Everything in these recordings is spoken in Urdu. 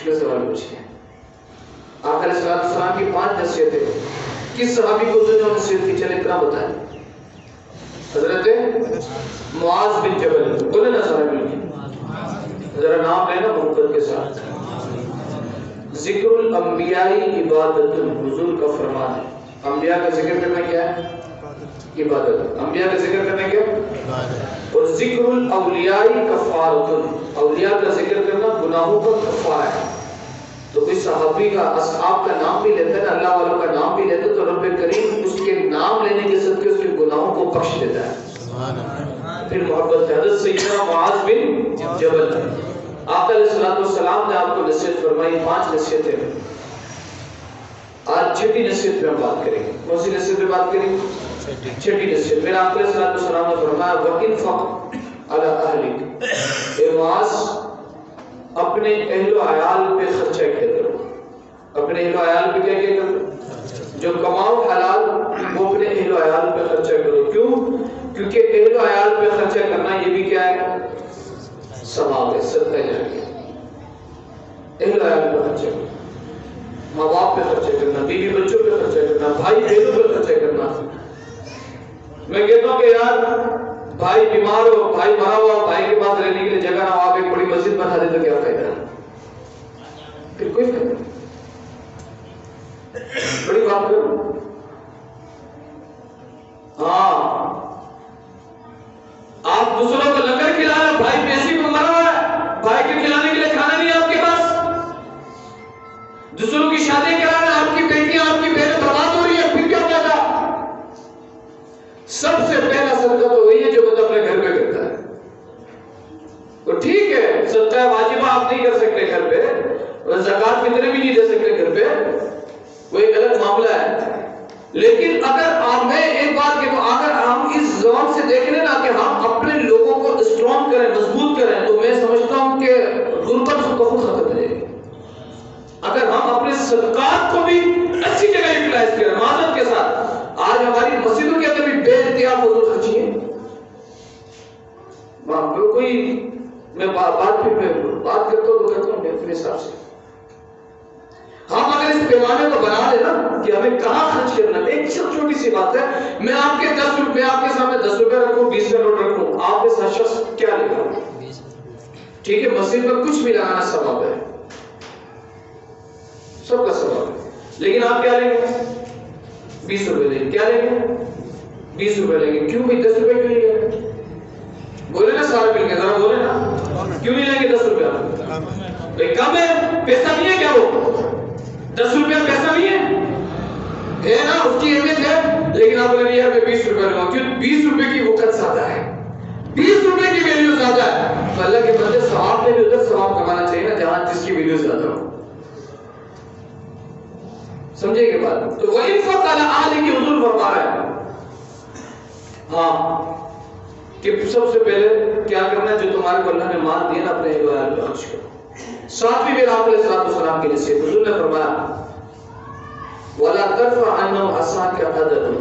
مشکل سوال پوچھے. آقا علیہ السلام کی 5 نصیحتیں کس صحابی کو جو نصیحت کی چلے اتنا بتائیں. حضرت معاذ بن جبل بولے نا صحابی کی ذرا نام لینا محبت کے ساتھ. ذکر الانبیاء عبادت، حضور کا فرمان ہے. انبیاء کا ذکر کرنا کیا ہے؟ عبادت. انبیاء کا ذکر کرنا کیا ہے؟ اور ذکر الاولیاء کفارۃ، اولیاء کا ذکر کرنا گناہوں کا کفارہ ہے. تو کوئی صحابی کا اصحاب کا نام بھی لیتا ہے، اللہ والوں کا نام بھی لیتا ہے، تو رب کریم اس کے نام لینے کے صدقے اس کے گناہوں کو بخش دیتا ہے. پھر محبت ہے. حضرت سیدنا معاذ بن جبل، آقا علیہ السلام نے آپ کو نصیحت فرمائی 5 نصیحتیں. آج 6ٹھی نصیحت پہ ہم بات کریں گے. کون سی نصیحت پہ بات کریں گے؟ 6ٹھی نصیحت. میرا آقا علیہ السلام نے فرمایا وَإِنْفَقْ عَلَىٰ أَهْلِكَ، اے معاذ اپنے اہل و عیال پہ خرچہ کیا کرو. اپنے اہل و عیال پہ کیا کرو؟ جو کماؤ حلال وہ اپنے اہل و عیال پہ خرچہ کرو. کیوں؟ کیونکہ اہل و عیال پہ خرچہ کرنا یہ بھی کیا ہے؟ ثواب ہے، صدقہ جاریہ. اہل و عیال پہ خرچہ کرنا، ماں باپ پہ خرچہ کرنا، بیوی بچوں پہ خرچہ کرنا، بھائی بہنوں پہ خرچہ کرنا. میں کہتا ہوں کہ یار بھائی بیمار ہو، بھائی مرا ہوا ہو، بھائی کے پاس رہنے کے لیے جگہ نہ ہو، آپ ایک بڑی مسجد بنا دے تو کیا فائدہ ہے؟ پھر کوئی فائدہ نہیں. بڑی بات کرو. ہاں آپ دوسروں کو لنگر کھلا رہے، بھائی پیسے کو مرا ہوا ہے، بھائی کے کھلانے کے لیے کھانا نہیں ہے آپ کے پاس. دوسروں کی شادی کرا رہے، آپ کی بیٹیاں آپ کی بہنیں برباد ہو رہی ہیں، پھر کیا فائدہ؟ سب سے پہلا صدقہ تو وہی ہے جو بندہ اپنے گھر پہ کرتا ہے. تو ٹھیک ہے صدقہ واجبہ آپ نہیں کر سکتے گھر پہ، زکوٰۃ فطر بھی نہیں دے سکتے گھر پہ، وہ ایک الگ معاملہ ہے. لیکن اگر میں ایک بات کہتا ہوں، اگر ہم اس زبان سے دیکھ لیں نا کہ ہم اپنے لوگوں کو اسٹرانگ کریں، مضبوط کریں، تو میں سمجھتا ہوں کہ غربت خود بخود ختم ہو جائے گی. اگر ہم اپنے صدقات کو بھی اچھی جگہ یوٹیلائز کریں معذرت کے ساتھ. آج ہماری مسجدوں کے اندر بھی بے انتہا فضول خرچی ہے. کوئی میں بات کرتا ہوں تو کرتا ہوں اپنے حساب سے. ہم اگر اس پیمانے کو بنا لیں نا کہ ہمیں کہاں خرچ کرنا ہے. ایک چھوٹی سی بات ہے، میں آپ کے 10 روپے آپ کے سامنے 10 روپے رکھوں، 20 کا نوٹ رکھوں، آپ میں سے شخص کیا لے گا؟ ٹھیک ہے مسجد میں کچھ بھی لگانا ثواب ہے، سب کا ثواب ہے. لیکن آپ کیا لیں گے؟ 20 روپے لیں گے. کیا لیں گے؟ 20 روپے لیں گے. کیوں بھائی 10 روپے کیوں نہیں ہے؟ بولے نا سارے مل کے ذرا بولے نا کیوں نہیں لیں گے 10 روپے؟ بھائی کم ہے، پیسہ نہیں ہے کیا؟ وہ 10 روپے پیسہ نہیں ہے نا، اس کی اہمیت ہے. لیکن آپ بولے یار میں 20 روپے لگاؤں، کیوں؟ 20 روپے کی وقت زیادہ ہے، 20 روپے کی ویلیو زیادہ ہے. تو اللہ کے بندے ثواب میں بھی ادھر ثواب کمانا چاہیے نا جہاں جس کی ویلیو زیادہ ہو. سمجھے کہ بات؟ تو وَإِنْفَقْ عَلَىٰ أَهْلِكَ کی حضور فرما رہا ہے ہاں کہ سب سے پہلے کیا کرنا ہے، جو تمہارے کو اللہ نے مال دیا نا اپنے اہل و عیال پہ خرچ کرو. 7ویں میرا آپ علیہ السلام کی نصیحت حضور نے فرمایا وَلَا تَرْفَعْ عَنْهُمْ عَصَاكَ أَبَدًا.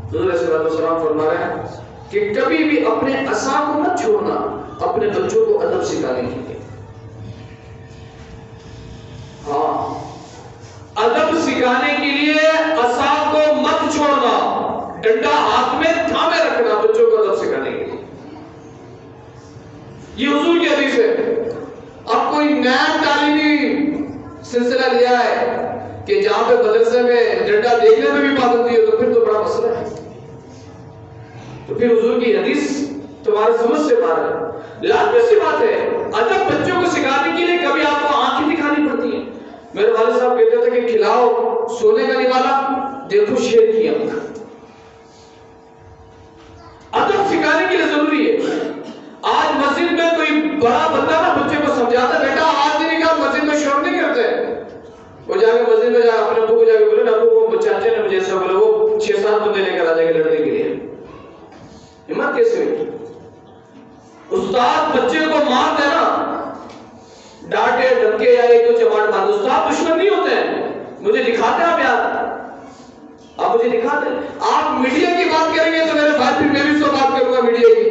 حضور علیہ السلام فرما رہے ہیں کہ کبھی بھی اپنے عصا کو مت چھوڑنا اپنے بچوں کو ادب سکھانے کے لیے. ہاں ادب سکھانے کے لیے عصا کو مت چھوڑنا، ڈنڈا ہاتھ میں تھامے رکھنا بچوں کو ادب سکھانے کے لیے. یہ حضور کی حدیث ہے. اب کوئی نیا تعلیمی سلسلہ لیا ہے کہ جہاں پہ مدرسے میں ڈنڈا دیکھنے میں بھی پابندی ہو تو پھر تو بڑا مسئلہ ہے. تو پھر حضور کی حدیث تمہارے سمجھ سے باہر ہے. لازمی سی بات ہے ادب بچوں کو سکھانے کے لیے کبھی آپ کو آنکھیں دکھانی پڑتی ہیں. میرے والد صاحب کہتے تھے کہ کھلاؤ سونے کا نوالا، دیکھو شیر کی آنکھ. ادب سکھانے کے لیے ضروری ہے. آج مسجد میں کوئی بڑا بندہ نا بچے کو سمجھاتا ہے بیٹا آج نہیں کہا مسجد میں شور نہیں کرتے. وہ جا کے مسجد میں جا اپنے ابو کو جا کے بولے نا ابو وہ چاچے نے مجھے ایسا بولا، وہ 6-7 بندے لے کر آ جائے گا لڑنے کے لیے. ہمت کیسے ہوئی؟ استاد بچے کو مار دے نا، ڈانٹے ڈھمکے یا ایک دو چماٹ مار دے، استاد دشمن نہیں ہوتے ہیں. مجھے دکھاتے ہیں آپ یار، آپ مجھے دکھاتے ہیں. آپ میڈیا کی بات کریں گے تو میرے بھائی پھر میں بھی سو بات کروں گا میڈیا کی.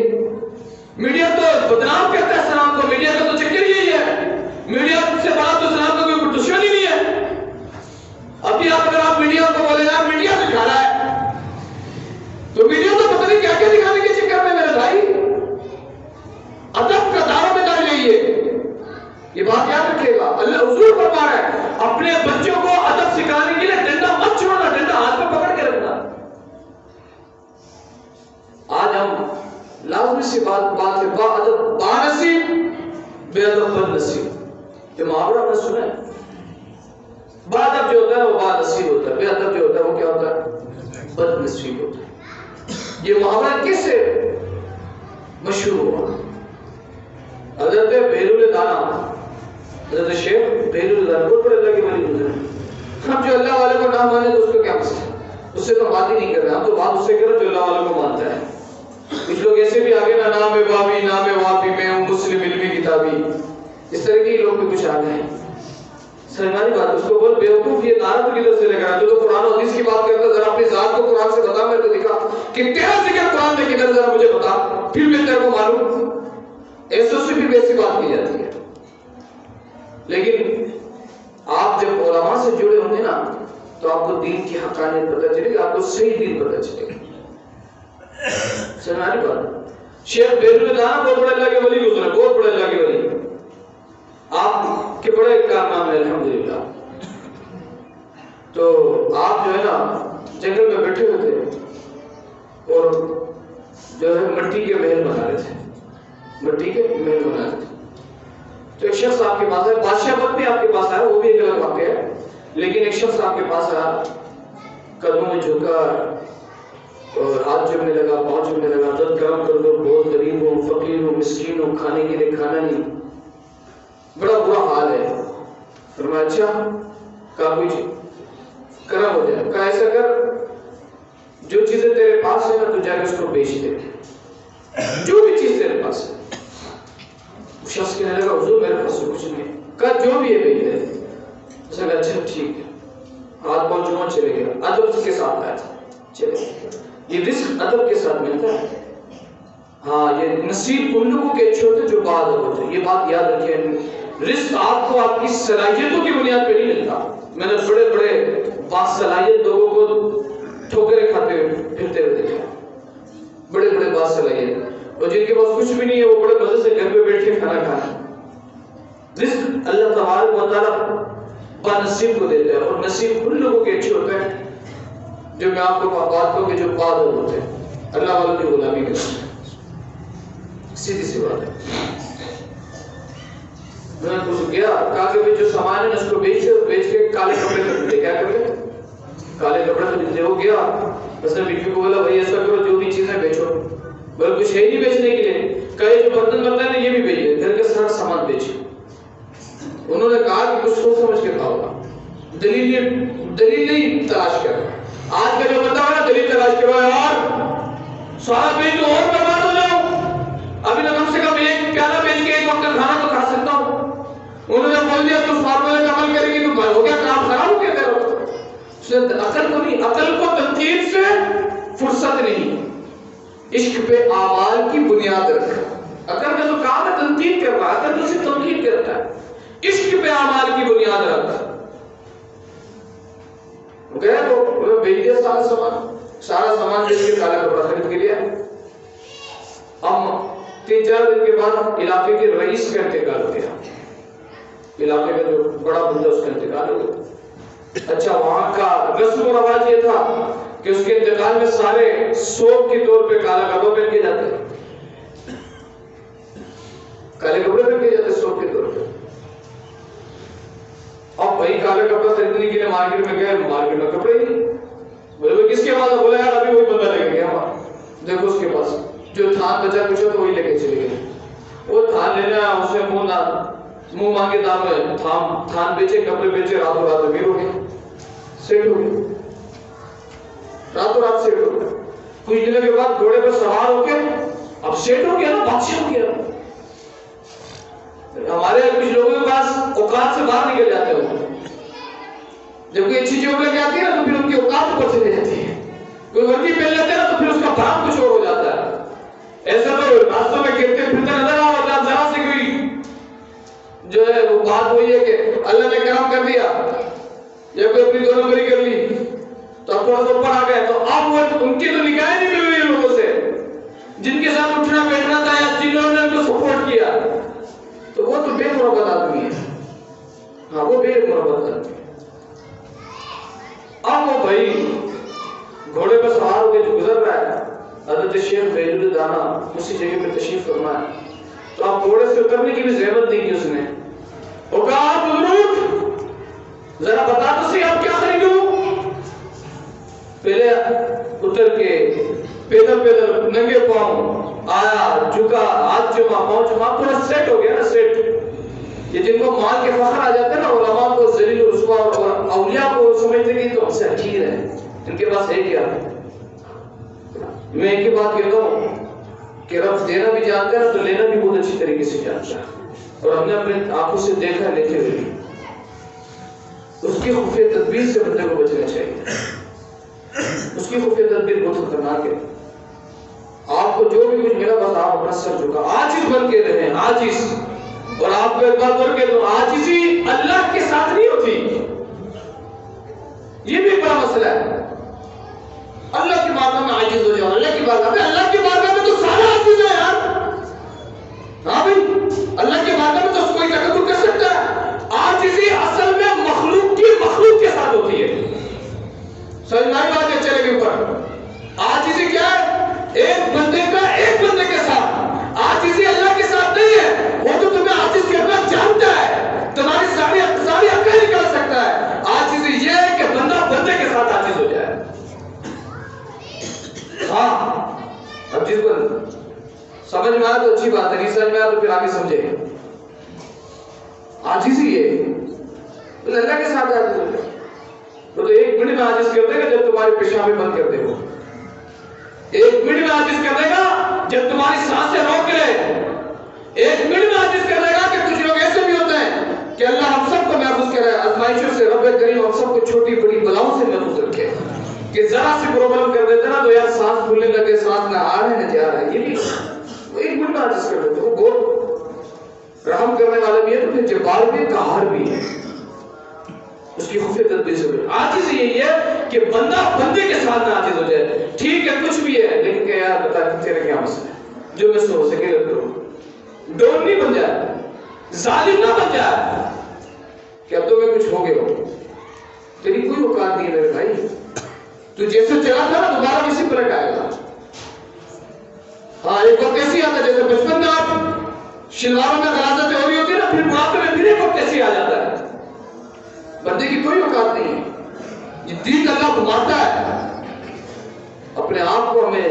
میڈیا تو بدنام کرتا ہے اسلام کو. میڈیا کا تو چکر یہی ہے، میڈیا سے بڑا تو لیے. یہ بات یاد رکھے گا. اللہ حضور فرما رہا ہے اپنے بچوں کو ادب سکھانے کے لیے ڈنڈا مت چھوڑنا, ڈنڈا ہاتھ میں پکڑ کے رکھنا. آج ہم لازمی سی بات ہے, با ادب با نصیب, بے ادب بد نصیب. یہ محاورہ میں سنا ہے. با ادب جو ہوتا ہے وہ با نصیب ہوتا ہے, بے ادب جو ہوتا ہے وہ کیا ہوتا ہے, بد نصیب ہوتا ہے. یہ محاورہ کس سے مشہور ہوا؟ حضرت بہلول دانا, حضرت شیخ بہلول دانا بہت بڑے اللہ کے ولی گزرے. ہم جو اللہ والے کو نہ مانے تو اس کو کیا مسئلہ ہے, اس سے تو بات ہی نہیں کر رہے, ہم تو بات اس سے کر رہے جو اللہ والے کو مانتا ہے. کچھ لوگ ایسے بھی آگے نا نام بابی نام واپی میں ہوں مسلم علمی کتابی, اس طرح کے لوگ بھی کچھ آ گئے ہیں. سرمانی بات اس کو بول بیوقوف, یہ نعرہ تو کدھر سے لے کر تو قرآن و حدیث کی بات کرتا ہے. ذرا اپنی ذات کو قرآن سے بتا, میرے کو دکھا کہ تیرا ذکر قرآن میں کدھر, ذرا مجھے بتا, پھر میں تیرے کو معلوم. ایسے سے بھی ویسی بات کی جاتی ہے. لیکن آپ جب علماء سے جڑے ہوں گے نا تو آپ کو دین کی حقانیت پتہ چلے گی, آپ کو صحیح دین پتہ چلے گی. سمجھانی بات. شیخ بہلول دانا بہت بڑے اللہ کے ولی گزرے, بہت بڑے اللہ کے ولی. آپ کے بڑے کارنامے الحمدللہ. تو آپ جو ہے نا جنگل میں بیٹھے ہوئے تھے اور جو ہے مٹی کے محل بنا رہے تھے, مٹی کے محل بنا رہے تھے. تو ایک شخص آپ کے پاس ہے, بادشاہ وقت بھی آپ کے پاس آیا, وہ بھی ایک الگ واقعہ ہے. لیکن ایک شخص آپ کے پاس آیا, قدموں میں جھکا اور ہاتھ جھکنے لگا, پاؤں جھکنے لگا, دد گرم کر دو, بہت غریب ہو, فقیر ہو, مسکین ہو, کھانے کے لیے کھانا نہیں, بڑا برا حال ہے. فرمایا اچھا کہا کچھ کرم ہو جائے. کہا ایسا کر, جو چیزیں تیرے پاس ہے نا تو جا کے اس کو بیچ دے, جو بھی چیز تیرے پاس ہے. شخص کہنے لگا حضور میرے پاس کچھ نہیں. کہا جو بھی ہے بیچ دے. اس نے کہا اچھا ٹھیک ہے. ہاتھ پاؤں جمع چلے گیا, ادب کے ساتھ آیا تھا, چلے. یہ رزق ادب کے ساتھ ملتا ہے. ہاں یہ نصیب ان لوگوں کے اچھے ہوتے جو بعد ہوتے ہیں, یہ بات یاد رکھیں. رزق آپ کو آپ کی صلاحیتوں کی بنیاد پہ نہیں ملتا. میں نے بڑے بڑے باصلاحیت لوگوں کو ٹھوکریں کھاتے ہوئے پھرتے ہوئے دیکھا, بڑے بڑے باصلاحیت, اور جن کے پاس کچھ بھی نہیں ہے وہ بڑے مزے سے گھر پہ بیٹھ کے کھانا کھانا. رزق اللہ تبارک و تعالیٰ بانصیب کو دیتا ہے, اور نصیب ان لوگوں کے اچھے ہوتے ہیں جو میں آپ کو بات کروں کہ جو بعد ہوتے ہیں, اللہ والوں کی غلامی کرتے ہیں. سیدھی سی بات ہے. میں نے کچھ گیا, کہا کہ جو سامان ہے اس کو بیچ کے کالے کپڑے خرید لے. کیا کر لے, کالے کپڑے خرید لے. وہ گیا, اس نے بیوی کو بولا بھائی ایسا کرو جو بھی چیزیں بیچو, بولے کچھ ہے نہیں بیچنے کے لیے. کہے جو برتن بنتا ہے نا یہ بھی بیچے, گھر کا سارا سامان بیچے. انہوں نے کہا کہ کچھ سوچ سمجھ کے کھاؤ گا, دلیل نہیں تلاش کر. آج کا جو بندہ ہے نا دلیل تلاش کرو یار, سارا بیچ تو اور برباد ہو جاؤ, ابھی تو کم سے کم ایک پیالہ بیچ کے ایک وقت کا کھانا تو کھا سکتا ہوں. انہوں نے بول دیا تو فارمولے کا عمل کرے گی تو ہو گیا, کام خراب ہو گیا تیرا. عقل کو نہیں, عقل کو تنقید سے فرصت نہیں, عشق پہ اعمال کی بنیاد رکھ. عقل کا جو کام ہے تنقید کر رہا ہے, عقل تو صرف تنقید کرتا ہے. عشق پہ اعمال کی بنیاد رکھ. گئے تو بیچ دیا سارا سامان بیچ کے کالا کپڑا خرید کے لیا. اب 3-4 دن کے بعد علاقے کے رئیس کا انتقال ہو گیا, علاقے کا جو بڑا بندہ اس کا انتقال ہو گیا. اچھا وہاں کا رسم و رواج یہ تھا کہ اس کے انتقال میں سارے سوگ کے طور پہ کالا کپڑا پہن کے جاتے, کالے کپڑے پہن کے جاتے سوگ کے طور پہ. اب بھائی کالے کپڑا خریدنے کے لیے مارکیٹ میں گئے, مارکیٹ میں کپڑے نہیں. بولے کس کے پاس, بولا یار ابھی وہی بندہ لے کے گیا, دیکھو اس کے پاس جو تھان بچا کچھ تو وہی لے کے چلے گئے. وہ تھان لینا اسے منہ مانگے دام میں تھان بیچے, کپڑے بیچے, راتوں رات امیر ہو گئے, سیٹ ہو گئے, راتوں رات سیٹ ہو گئے. کچھ دنوں کے بعد گھوڑے پر سوار ہو کے اب سیٹ ہو گیا نا, بادشاہ ہو گیا. ہمارے کچھ لوگوں کے پاس اوقات سے باہر نکل جاتے ہیں, جب کوئی اچھی چیز لے کے آتی ہے نا تو پھر ان کی اوقات اوپر چلے جاتی ہے. کوئی وردی پہن لیتے ہیں نا تو پھر اس کا بھرام کچھ اور ہو جاتا ہے. ایسا تو راستوں میں گرتے پھرتے نظر آ ہوتا ہے, ذرا سے کوئی جو ہے وہ بات وہی ہے کہ اللہ نے کرم کر دیا یا کوئی اپنی 2 نمبری کر لی تو اب تھوڑا سا اوپر آ گئے, تو اب وہ ان کی تو نگاہیں نہیں مل رہی لوگوں سے جن کے ساتھ اٹھنا بیٹھنا تھا یا جن لوگوں نے ان کو سپورٹ کیا, تو وہ بھی ایک محبت کرتے. اب وہ بھائی گھوڑے پر سوار ہو کے جو گزر رہا ہے، حضرت شیخ بہلول دانا اسی جگہ پہ تشریف فرما ہے. تو اب گھوڑے سے اترنے کی بھی زحمت نہیں کی اس نے. وہ کہا بزرگ ذرا بتا تو صحیح اب کیا خریدوں. پہلے اتر کے پیدل پیدل ننگے پاؤں آیا، جھکا، ہاتھ چوما، پاؤں چوما، پورا سیٹ ہو گیا نا. سیٹ یہ جن کو مال کے فخر آ جاتے ہیں نا، علماء کو ذلیل و رسوا اور اولیاء کو سمجھتے کہ تو ہم سے حقیر ہے، ان کے پاس ہے کیا. میں ایک ہی بات کہتا ہوں کہ رب دینا بھی جانتا ہے تو لینا بھی بہت اچھی طریقے سے جانتا ہے. اور ہم نے اپنے آنکھوں سے دیکھا لیتے ہوئے اس کی خفیہ تدبیر سے بندے کو بچنا چاہیے. اس کی خفیہ تدبیر بہت خطرناک ہے. آپ کو جو بھی کچھ ملا بس آپ اپنا سر جھکا، عاجز بن کے رہیں، عاجز. اور آپ کو ایک بات اور کہہ دوں، عاجزی اللہ کے ساتھ نہیں ہوتی. یہ بھی بڑا مسئلہ ہے. اللہ کی بارگاہ میں عاجز ہو جاؤ. اللہ کی بارگاہ میں، اللہ کی بارگاہ میں تو سارا عاجز ہے یار. ہاں بھائی، اللہ کی بارگاہ میں تو کوئی تکبر کر سکتا ہے. عاجزی اصل میں مخلوق کی مخلوق کے ساتھ ہوتی ہے. سمجھ میں آئی بات ہے؟ چلے کے اوپر عاجزی کیا ہے؟ ایک بندے کا ایک بندے کے ساتھ. عاجزی اللہ کے ساتھ نہیں ہے. وہ تو تمہیں عاجز کرنا جانتا ہے، تمہاری ساری عقل نکال سکتا ہے. عاجزی یہ ہے کہ بندہ بندے کے ساتھ عاجز ہو جائے. ہاں اب جس کو سمجھ میں آیا تو اچھی بات ہے، نہیں سمجھ میں آیا تو پھر آگے سمجھے. عاجزی ہے تو اللہ کے ساتھ عاجز ہو جائے. وہ تو ایک منٹ میں عاجز کر دے گا جب تمہاری پیشابی بند کر دے. وہ ایک منٹ میں عاجز کر دے گا جب تمہاری سانسیں روک لے. ایک منٹ میں عاجز کر دے گا کہ کچھ لوگ ایسے بھی ہوتے ہیں کہ اللہ ہم سب کو محفوظ کرے آزمائشوں سے. رب کریم ہم سب کو چھوٹی بڑی بلاؤں سے محفوظ رکھے. کہ ذرا سی پرابلم کر دیتے نا تو یار سانس پھولنے لگے، سانس نہ آ رہے نہ جا رہا ہے. یہ بھی ایک منٹ میں عاجز کر دیتے. وہ بہت رحم کرنے والا بھی ہے تو پھر جبار بھی، قہار بھی ہے. اس کی خفیہ تدبیر سے عاجز یہی ہے کہ بندہ بندے کے ساتھ نہ عاجز ہو جائے. ٹھیک ہے کچھ بھی ہے لیکن کہ یار بتا تیرا کیا مسئلہ ہے، جو میں سے ہو سکے کرو. ڈون نہیں بن جائے، ظالم نہ بن جائے کہ اب تو میں کچھ ہو گیا ہوں. تیری کوئی اوقات نہیں ہے میرے بھائی. تو جیسے چلا تھا نا دوبارہ کسی پلٹ آئے گا. ہاں ایک وقت ایسی آتا ہے جیسے بچپن میں آپ شلواروں میں غلاظتیں ہو رہی ہوتی ہے نا، پھر بڑھاپے میں پھر ایک وقت ایسی آ جاتا ہے. بندے کی کوئی اوقات نہیں ہے. جدید اللہ گھماتا ہے. اپنے آپ کو ہمیں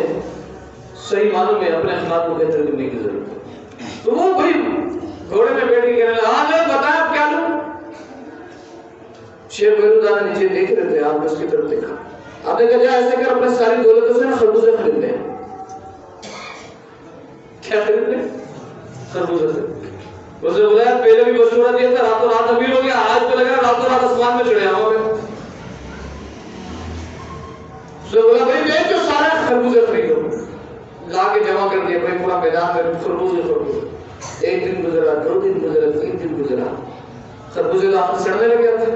صحیح معنوں میں اپنے اخلاق کو بہتر کرنے کی ضرورت ہے. تو وہ بھائی گھوڑے میں بیٹھ کے کہنے لگا ہاں لوگ بتائیں اب کیا لوں. شیخ بہلول دانا نیچے دیکھ رہے تھے، آپ نے اس کی طرف دیکھا. آپ نے کہا جا ایسے کر اپنے ساری دولتوں سے نا خربوزے خرید لیں. کیا خرید لیں؟ خربوزے سے. اس نے بولا پہلے بھی مشورہ دیا تھا، راتوں رات امیر ہو گیا، آج تو لگ رہا راتوں رات آسمان میں چڑھے ہوا میں. اس نے بولا بھائی بیچو سارے خربوزے خریدو. لا کے جمع کر دیا بھائی پورا میدان میں خربوزے خربوزے. ایک دن گزرا، 2 دن گزرا، 3 دن گزرا، خربوزے تو آخر سڑنے لگ گیا تھا.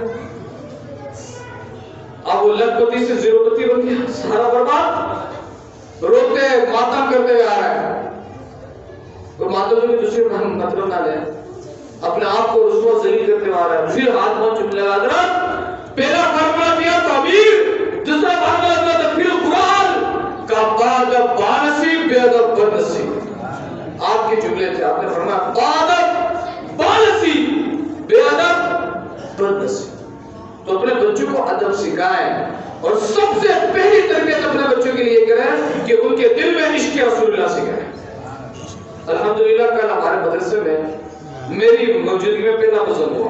اب وہ لکھپتی سے زیروپتی بن گیا، سارا برباد. روتے ماتم کرتے ہوئے آ رہا ہے. تو ماتم سے بھی دوسرے مطلب نہ لے، اپنے آپ کو رسوا ذلیل کرتے ہوئے آ رہا ہے. پھر ہاتھ پاؤں چومنے لگا. حضرت پہلا فارمولا دیا تعبیر، دوسرا فارمولا دیا تھا پھر قرآن کا بادب بانصیب بے ادب بدنصیب. آپ کے جملے تھے، آپ نے فرمایا بادب بانصیب بے ادب بدنصیب. تو اپنے بچوں کو ادب سکھائیں اور سب سے پہلی تربیت اپنے بچوں کے لیے کریں کہ ان کے دل میں عشق رسول اللہ سکھائیں. الحمدللہ کل ہمارے مدرسے میں میری موجودگی میں پہلا بزرگ ہوا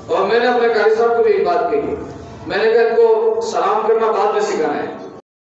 اور میں نے اپنے قاری صاحب کو بھی ایک بات کہی. میں نے کہا ان کو سلام کرنا بعد میں سکھانا ہے.